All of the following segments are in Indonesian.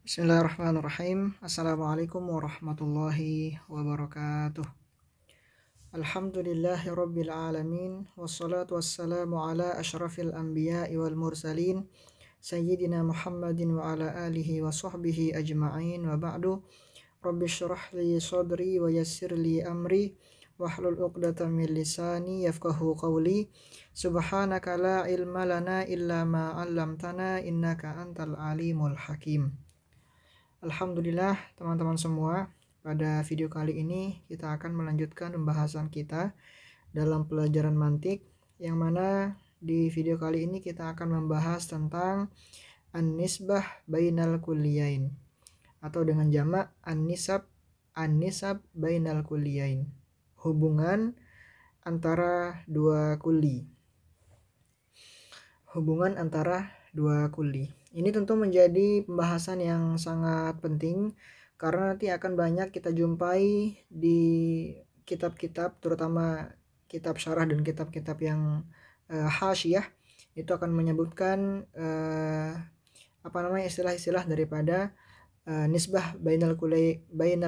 Bismillahirrahmanirrahim. Assalamualaikum warahmatullahi wabarakatuh. Alhamdulillahi rabbil alamin. Wassalatu wassalamu ala ashrafil anbiya'i wal mursalin Sayyidina Muhammadin wa ala alihi wa sahbihi ajma'in. Wa ba'du. Rabbi syrah li sadri wa yassir li amri wahlul 'uqdatam min lisani yafqahu qawli. Subhanaka la ilma lana illa ma 'allamtana innaka antal alimul hakim. Alhamdulillah teman-teman semua, pada video kali ini kita akan melanjutkan pembahasan kita dalam pelajaran mantik, yang mana di video kali ini kita akan membahas tentang an-nisbah bainal kulliyain, atau dengan jamak an-nisab bainal kulliyain, hubungan antara dua kuli. Ini tentu menjadi pembahasan yang sangat penting karena nanti akan banyak kita jumpai di kitab-kitab, terutama kitab syarah dan kitab-kitab yang hasyiyah, itu akan menyebutkan istilah-istilah daripada nisbah bainal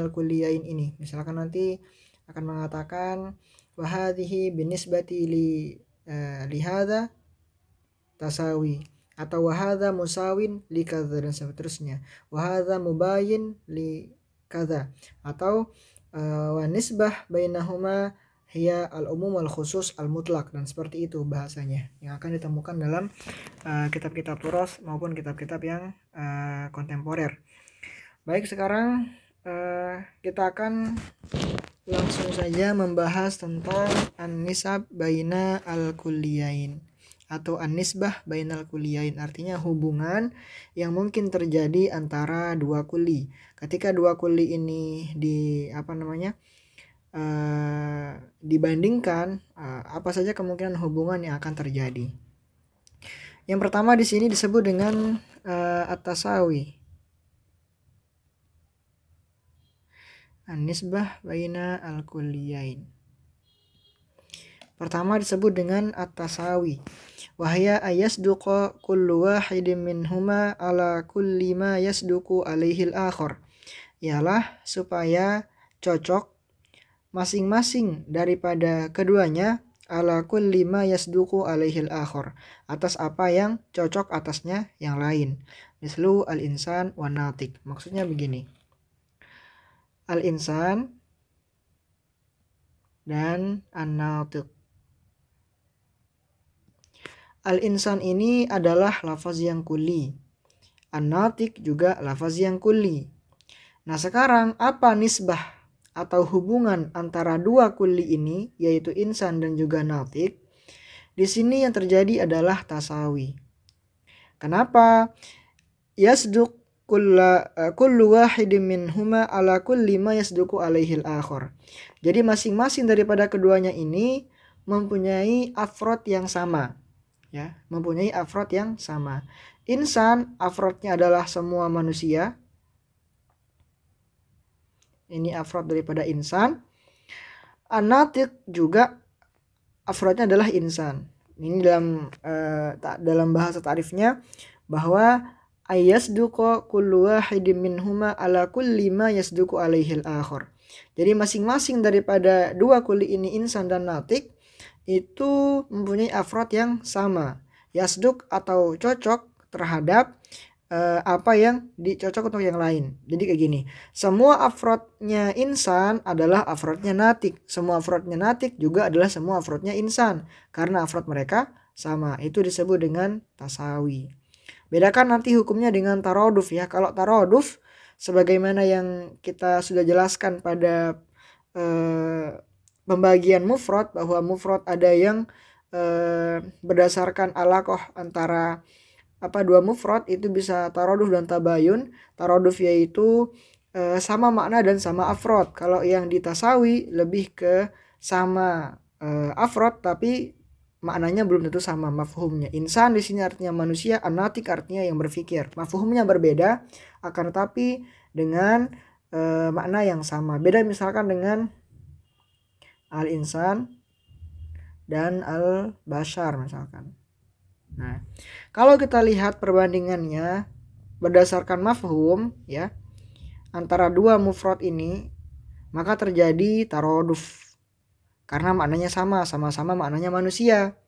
kulliyain ini. Misalkan nanti akan mengatakan wa hadhihi binisbati li hadza tasawi, atau wahadha musawin li kadza, dan seterusnya, wahadha mubayin li kadza, atau wa nisbah bainahuma hiya al-umum al-khusus al-mutlaq, dan seperti itu bahasanya yang akan ditemukan dalam kitab-kitab turas maupun kitab-kitab yang kontemporer. Baik, sekarang kita akan langsung saja membahas tentang an-nisab baina al-kulliyain atau an-nisbah bainal kulliyain, artinya hubungan yang mungkin terjadi antara dua kuli. Ketika dua kuli ini dibandingkan, apa saja kemungkinan hubungan yang akan terjadi. Yang pertama di sini disebut dengan at-tasawi, an-nisbah baina al-kulliyain. Pertama disebut dengan at-tasawi, wahya ayasduqa kullu wahidin minhuma ala kulli ma yasduqu alaihi al-akhar, ialah supaya cocok masing-masing daripada keduanya ala kulli ma yasduqu alaihi al-akhar, atas apa yang cocok atasnya yang lain. Mislu al-insan wa natik. Maksudnya begini, al-insan dan an-natik. Al-insan ini adalah lafaz yang kulli, an-natik juga lafaz yang kulli. Nah, sekarang apa nisbah atau hubungan antara dua kulli ini, yaitu insan dan juga natik? Di sini yang terjadi adalah tasawi. Kenapa? Yasduq kullu wahidin minhuma ala kulli ma yasduqu alaihi al-akhar. Jadi masing-masing daripada keduanya ini mempunyai afrod yang sama. Mempunyai afrod yang sama. Insan, afrodnya adalah semua manusia. Ini afrod daripada insan. An-natik juga afrodnya adalah insan. Ini dalam bahasa ta'rifnya bahwa ayasduqa kullu wahidin minhuma ala kulli ma yasduqu alaihi al-akhar. Jadi masing-masing daripada dua kuli ini, insan dan natik, itu mempunyai afrod yang sama, yasduk atau cocok terhadap apa yang dicocok untuk yang lain. Jadi kayak gini, semua afrodnya insan adalah afrodnya natik, semua afrodnya natik juga adalah semua afrodnya insan, karena afrod mereka sama. Itu disebut dengan tasawi. Bedakan nanti hukumnya dengan taroduf ya. Kalau taroduf, sebagaimana yang kita sudah jelaskan pada pembagian mufrad, bahwa mufrad ada yang berdasarkan alaqah antara dua mufrad, itu bisa taroduf dan tabayun. Taroduf yaitu sama makna dan sama afrod. Kalau yang ditasawi lebih ke sama afrod tapi maknanya belum tentu sama mafhumnya. Insan di sini artinya manusia, an-natik artinya yang berpikir. Mafhumnya berbeda, akan tetapi dengan makna yang sama. Beda misalkan dengan al-insan dan al-bashar misalkan. Nah, kalau kita lihat perbandingannya, berdasarkan mafhum ya antara dua mufrad ini, maka terjadi taroduf karena maknanya sama-sama maknanya manusia.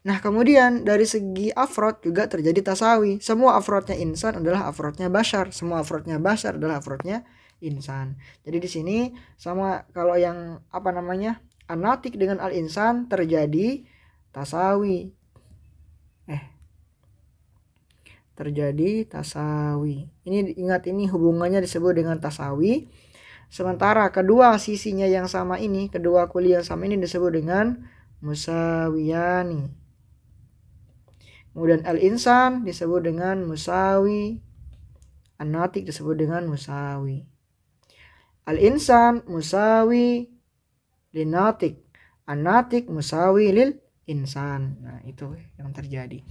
Nah, kemudian dari segi afrod juga terjadi tasawi. Semua afrodnya insan adalah afrodnya bashar. Semua afrodnya bashar adalah afrodnya insan. Jadi di sini sama kalau yang anatik dengan al-insan terjadi tasawi. Terjadi tasawi. Ini ingat, ini hubungannya disebut dengan tasawi. Sementara kedua sisinya yang sama ini, kedua kuli yang sama ini disebut dengan musawiyani. Kemudian al-insan disebut dengan musawi. An-natik disebut dengan musawi. Al-insan musawi lin-natik. An-natik musawi lil insan. Nah, itu yang terjadi.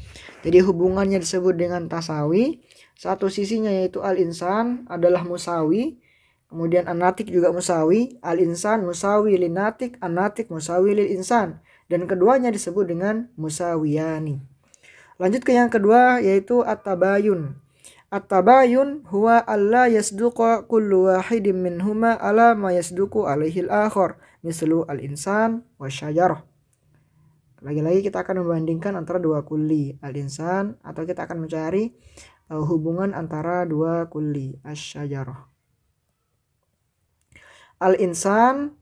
Jadi hubungannya disebut dengan tasawi. Satu sisinya yaitu al-insan adalah musawi. Kemudian an-natik juga musawi. Al-insan musawi lin-natik. An-natik musawi lil insan. Dan keduanya disebut dengan musawiyani. Lanjut ke yang kedua yaitu at-tabayun. At-tabayun huwa alla yasduqa kullu wahidin minhuma ala ma yasduqu alaihi al-akhar. Mislu al-insan wa syajarah. Lagi-lagi kita akan membandingkan antara dua kuli, al-insan, atau kita akan mencari hubungan antara dua kuli, asy-syajarah. Al-insan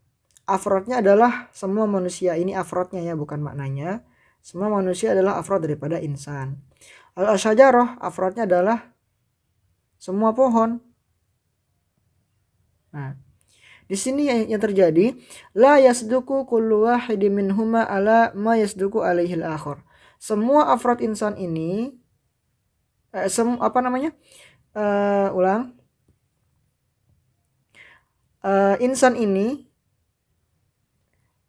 afrodnya adalah semua manusia. Ini afrodnya ya, bukan maknanya. Semua manusia adalah afrod daripada insan. Al-syajarah afrodnya adalah semua pohon. Nah, di sini yang terjadi la yasduku kullu wahidin minhuma ala ma yasduku alaihi al-akhar. Semua afrod insan ini insan ini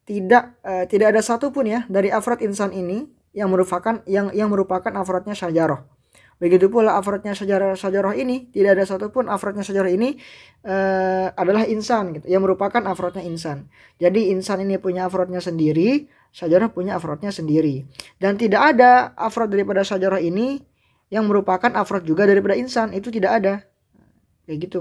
tidak ada satupun ya dari afrod insan ini yang merupakan afrodnya syajarah. Begitu pula afrodnya syajarah ini, tidak ada satupun afrodnya syajarah ini adalah insan gitu, yang merupakan afrodnya insan. Jadi insan ini punya afrodnya sendiri, syajarah punya afrodnya sendiri. Dan tidak ada afrod daripada syajarah ini yang merupakan afrod juga daripada insan, itu tidak ada. Kayak gitu,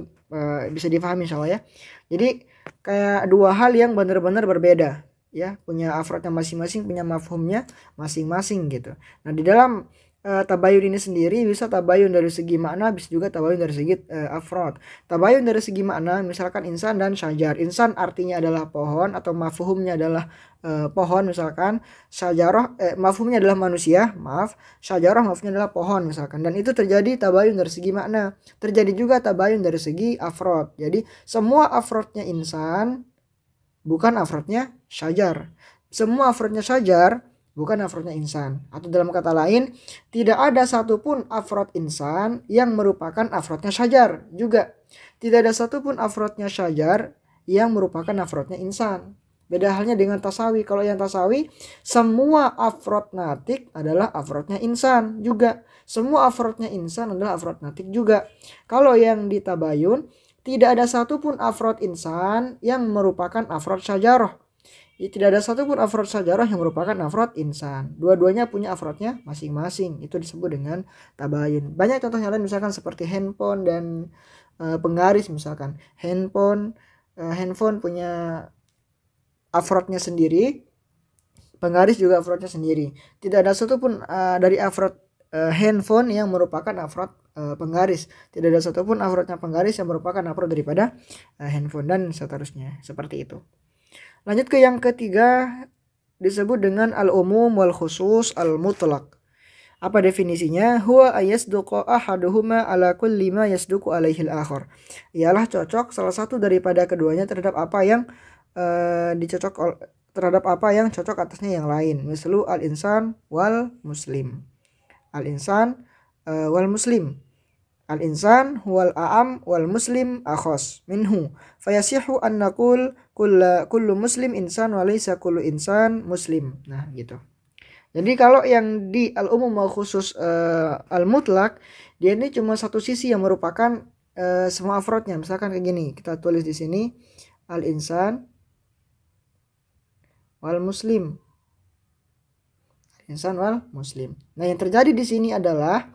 bisa difahami insyaallah ya. Jadi kayak dua hal yang benar-benar berbeda ya, punya afrodnya masing-masing, punya mafhumnya masing-masing gitu. Nah, di dalam tabayun ini sendiri bisa tabayun dari segi makna, bisa juga tabayun dari segi afrod. Tabayun dari segi makna, misalkan insan dan syajar. Insan artinya adalah pohon atau mafhumnya adalah pohon misalkan. Syajarah mafhumnya adalah manusia, syajarah mafhumnya adalah pohon misalkan. Dan itu terjadi tabayun dari segi makna. Terjadi juga tabayun dari segi afrod. Jadi semua afrodnya insan bukan afrodnya syajar. Semua afrodnya syajar bukan afrodnya insan. Atau dalam kata lain, tidak ada satupun afrod insan yang merupakan afrodnya syajar juga. Tidak ada satupun afrodnya syajar yang merupakan afrodnya insan. Beda halnya dengan tasawi. Kalau yang tasawi, semua afrod natik adalah afrodnya insan juga. Semua afrodnya insan adalah afrod natik juga. Kalau yang di tabayun, tidak ada satupun afrod insan yang merupakan afrod syajarah. Tidak ada satupun afrod syajarah yang merupakan afrod insan. Dua-duanya punya afrodnya masing-masing. Itu disebut dengan tabayun. Banyak contohnya lain misalkan seperti handphone dan penggaris misalkan. Handphone punya afrodnya sendiri. Penggaris juga afrodnya sendiri. Tidak ada satupun dari afrod handphone yang merupakan afrod penggaris. Tidak ada satupun afrodnya penggaris yang merupakan afrod daripada handphone dan seterusnya. Seperti itu. Lanjut ke yang ketiga, disebut dengan al-umum wal khusus al-mutlaq. Apa definisinya? Huwa ayasduqa ahaduhuma ala kulli ma yasduqu alaihi al-akhar. Ialah cocok salah satu daripada keduanya terhadap apa yang terhadap apa yang cocok atasnya yang lain. Mislu al-insan wal muslim. Al-insan wal muslim. Al-insan huwal a'am wal muslim akhos minhu. Fayasihu an naqul kullu muslim insan wa laysa kullu insan muslim. Nah, gitu. Jadi kalau yang di al-umum wal khusus al-mutlaq, dia ini cuma satu sisi yang merupakan semua afrodnya. Misalkan kayak gini, kita tulis di sini al-insan wal muslim. Al-insan wal muslim. Nah, yang terjadi di sini adalah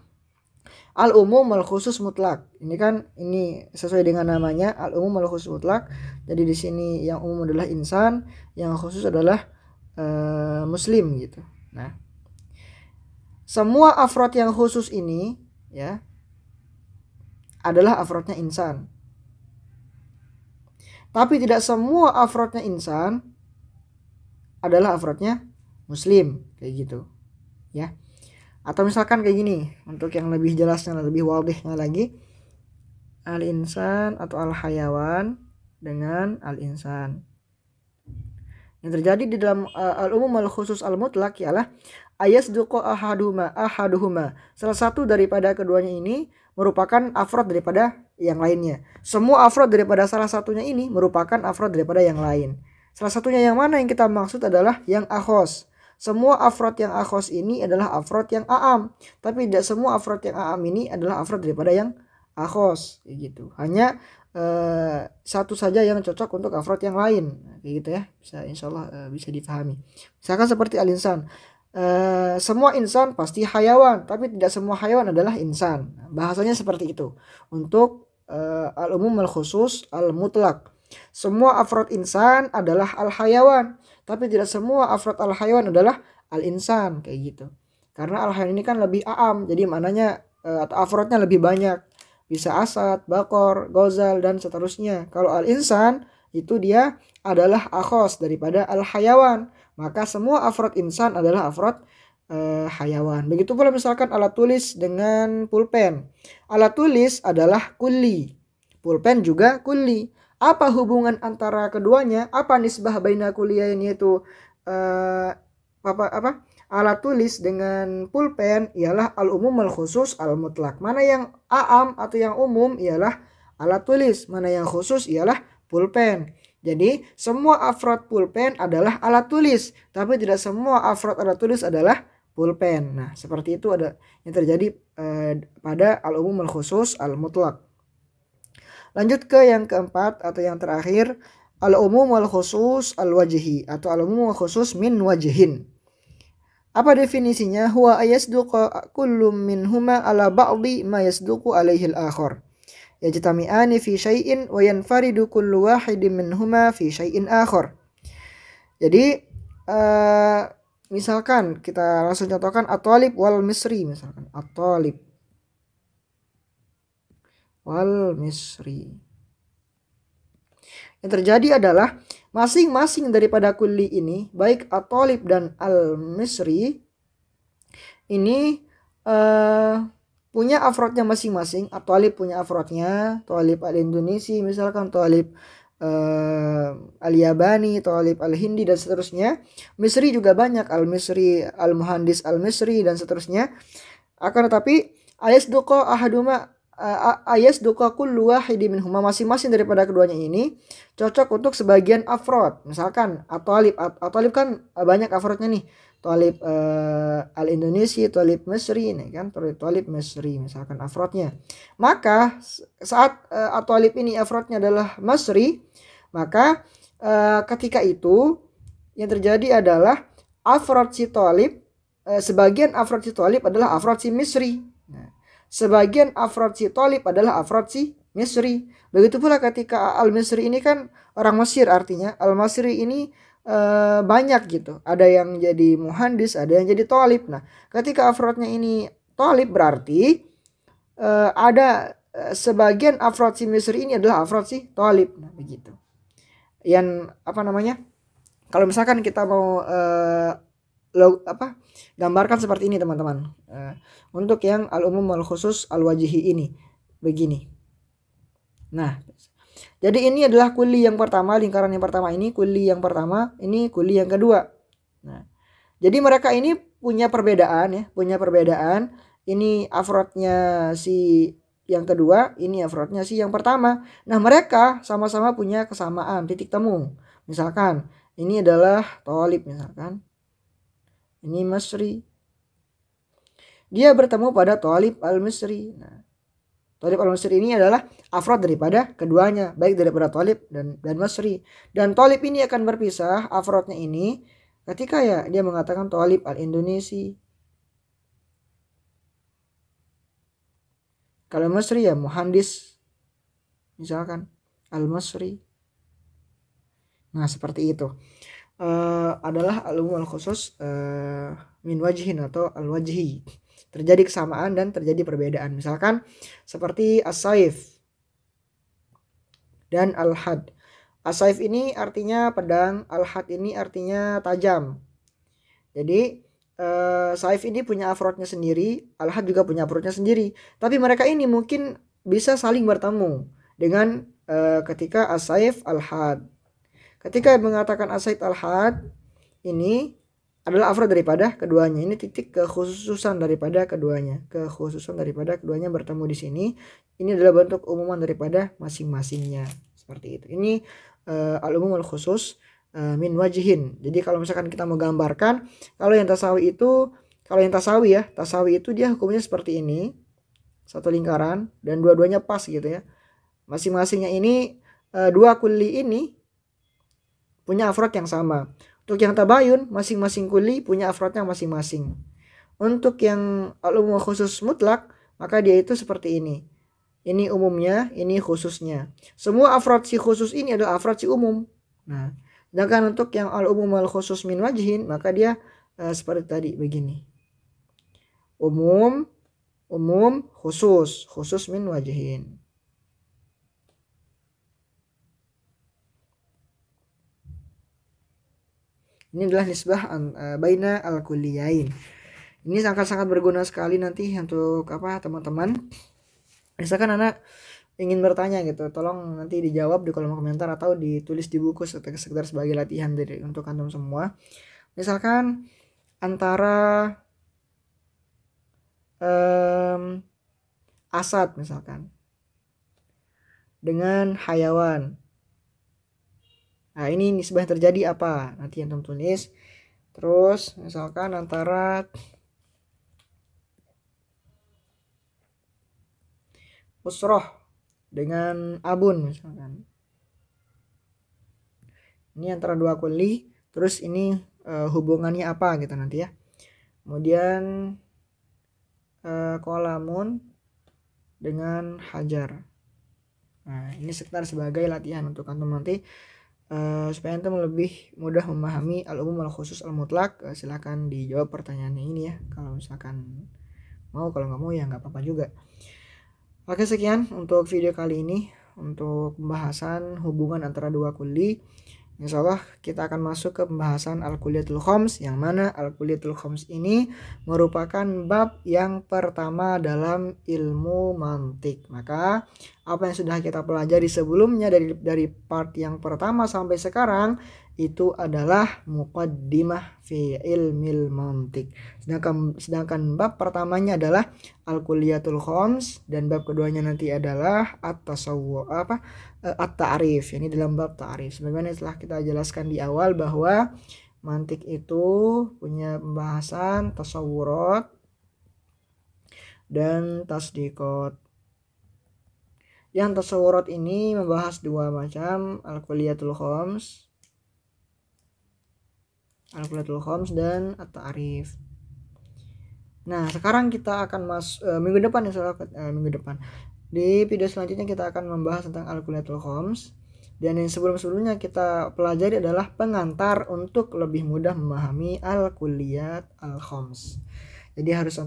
Al-umum al-khusus mutlak. Ini kan ini sesuai dengan namanya al-umum al-khusus mutlak. Jadi di sini yang umum adalah insan, yang khusus adalah muslim gitu. Nah, semua afrod yang khusus ini ya adalah afrodnya insan. Tapi tidak semua afrodnya insan adalah afrodnya muslim, kayak gitu ya. Atau misalkan kayak gini, untuk yang lebih jelasnya, lebih wadihnya lagi, al-insan atau al-hayawan dengan al-insan. Yang terjadi di dalam al-umum al-khusus al-mutlak ialah ayasduqu ahaduhuma. Salah satu daripada keduanya ini merupakan afrod daripada yang lainnya. Semua afrod daripada salah satunya ini merupakan afrod daripada yang lain. Salah satunya yang mana yang kita maksud adalah yang akhos. Semua afrod yang akhos ini adalah afrod yang aam. Tapi tidak semua afrod yang aam ini adalah afrod daripada yang akhos. Gitu. Hanya satu saja yang cocok untuk afrod yang lain. Kayak gitu ya. Bisa insyaallah bisa dipahami. Misalkan seperti al-insan. Semua insan pasti hayawan, tapi tidak semua hayawan adalah insan. Bahasanya seperti itu. Untuk al-umum al-khusus al-mutlak. Semua afrod insan adalah al-hayawan, tapi tidak semua afrod al-hayawan adalah al-insan, kayak gitu. Karena al-hayawan ini kan lebih aam, jadi maknanya atau afrodnya lebih banyak. Bisa asad, bakor, gozal dan seterusnya. Kalau al-insan itu dia adalah akhos daripada al-hayawan. Maka semua afrod insan adalah afrod hayawan. Begitu pula misalkan alat tulis dengan pulpen. Alat tulis adalah kulli. Pulpen juga kulli. Apa hubungan antara keduanya? Apa nisbah baina kuliain yaitu apa? Alat tulis dengan pulpen ialah al-umum al-khusus al-mutlak. Mana yang aam atau yang umum ialah alat tulis. Mana yang khusus ialah pulpen. Jadi semua afrod pulpen adalah alat tulis, tapi tidak semua afrod alat tulis adalah pulpen. Nah, seperti itu ada yang terjadi pada al-umum al-khusus al-mutlak. Lanjut ke yang keempat atau yang terakhir, al-umum al-khusus al-wajhi atau al-umum al-khusus min wajhin. Apa definisinya? Huwa ayasduqa kullum minhuma ala ba'di ma yasduqu alaihi al-akhar. Yajtami'ani fi syai'in wa yanfaridu kullu wahidin minhuma fi syai'in akhar. Jadi misalkan kita langsung contohkan at-talib wal misri, misalkan at-talib wal misri. Yang terjadi adalah masing-masing daripada kulli ini, baik at-talib dan al-misri ini punya afrodnya masing-masing. At-talib punya afrodnya, talib al-Indonesi misalkan, talib al-Yabani, talib al-Hindi dan seterusnya. Misri juga banyak, al-Misri, al-Muhandis al-Misri dan seterusnya. Akan tetapi ayasduqa ahaduma ayasduqa kullu wahidin minhuma, masing-masing daripada keduanya ini cocok untuk sebagian afrod. Misalkan at-talib kan banyak afrodnya nih. Talib al-Indonesi, talib Misri ini kan, talib Misri misalkan afrodnya. Maka saat at-talib ini afrodnya adalah Misri, maka ketika itu yang terjadi adalah afrod si talib, sebagian afrod si talib adalah afrod si Misri. Nah, sebagian afrod si talib adalah afrod si Misri. Begitu pula ketika al-Misri ini kan orang Mesir, artinya al-Misri ini banyak gitu. Ada yang jadi muhandis, ada yang jadi talib. Nah, ketika afrodnya ini talib berarti ada sebagian afrod si Misri ini adalah afrod si talib. Nah, begitu. Yang apa namanya? Kalau misalkan kita mau gambarkan seperti ini teman-teman. Untuk yang al-umum al-khusus al-wajhi ini begini. Nah, jadi ini adalah kuli yang pertama, lingkaran yang pertama ini kuli yang pertama, ini kuli yang kedua. Nah, jadi mereka ini punya perbedaan ya, punya perbedaan. Ini afrodnya si yang kedua, ini afrodnya si yang pertama. Nah, mereka sama-sama punya kesamaan titik temu. Misalkan ini adalah talib misalkan. Ini Misri. Dia bertemu pada talib al-Misri. Nah, talib al-Misri ini adalah afrod daripada keduanya, baik daripada talib dan Misri. Dan talib ini akan berpisah afrodnya ini ketika ya dia mengatakan talib al-Indonesi. Kalau Masri ya muhandis, misalkan al-Masri. Nah seperti itu. Adalah al-umum al-khusus min wajhin atau al-wajhi. Terjadi kesamaan dan terjadi perbedaan. Misalkan seperti as-saif dan al-had. As-saif ini artinya pedang, al-had ini artinya tajam. Jadi saif ini punya afrodnya sendiri, al-had juga punya afrodnya sendiri. Tapi mereka ini mungkin bisa saling bertemu dengan ketika as-saif al-had. Ketika mengatakan as-saif al-had, ini adalah afrod daripada keduanya. Ini titik kekhususan daripada keduanya. Kekhususan daripada keduanya bertemu di sini. Ini adalah bentuk umuman daripada masing-masingnya. Seperti itu. Ini al-umum al-khusus min wajihin. Jadi kalau misalkan kita menggambarkan, kalau yang tasawi ya, tasawi itu dia hukumnya seperti ini. Satu lingkaran dan dua-duanya pas gitu ya. Masing-masingnya ini dua kuli ini punya afrod yang sama. Untuk yang tabayun, masing-masing kuli punya afrodnya masing-masing. Untuk yang al-umum khusus mutlak, maka dia itu seperti ini. Ini umumnya, ini khususnya. Semua afrod si khusus ini adalah afrod si umum. Nah, sedangkan untuk yang al-umum al-khusus min wajhin, maka dia seperti tadi begini. Umum, khusus min wajhin. Ini adalah nisbah baina al-kulliyain. Ini sangat-sangat berguna sekali nanti untuk teman-teman. Misalkan anak ingin bertanya gitu, tolong nanti dijawab di kolom komentar atau ditulis di buku sekedar sebagai latihan untuk antum semua. Misalkan antara asad misalkan dengan hayawan. Nah ini nisbah terjadi apa? Nanti antum tulis. Terus misalkan antara usroh dengan abun misalkan. Ini antara dua kuli, terus ini hubungannya apa gitu nanti ya. Kemudian kolamun dengan hajar. Nah ini sekedar sebagai latihan untuk antum nanti supaya antum lebih mudah memahami al-umum al-khusus al-mutlak. Silahkan dijawab pertanyaannya ini ya, kalau misalkan mau. Kalau nggak mau ya nggak apa-apa juga. Oke, sekian untuk video kali ini untuk pembahasan hubungan antara dua kuli. Insyaallah kita akan masuk ke pembahasan al-kulliyatul khams, yang mana al-kulliyatul khams ini merupakan bab yang pertama dalam ilmu mantik. Maka apa yang sudah kita pelajari sebelumnya dari part yang pertama sampai sekarang itu adalah muqaddimah fi ilmil mantik. Sedangkan bab pertamanya adalah al-kulliyatul khams dan bab keduanya nanti adalah at-tasawwur at-ta'rif. Ini dalam bab ta'rif. Sebagaimana telah kita jelaskan di awal bahwa mantik itu punya pembahasan tasawurat dan tasdiqat. Yang tasawurat ini membahas dua macam, al-kulliyatul khams dan at-ta'rif. Nah, sekarang kita akan minggu depan minggu depan. Di video selanjutnya kita akan membahas tentang al-kulliyatul khams, dan yang sebelum-sebelumnya kita pelajari adalah pengantar untuk lebih mudah memahami al-kulliyat al-khams. Jadi harus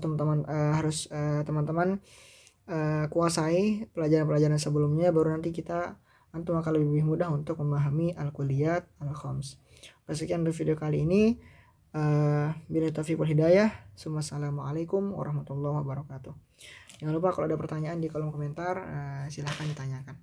teman-teman kuasai pelajaran-pelajaran sebelumnya, baru nanti antum akan lebih mudah untuk memahami al-kulliyat al-khams. Sekian untuk video kali ini. Bila taufiq wal hidayah. Assalamualaikum warahmatullahi wabarakatuh. Jangan lupa kalau ada pertanyaan di kolom komentar, silahkan ditanyakan.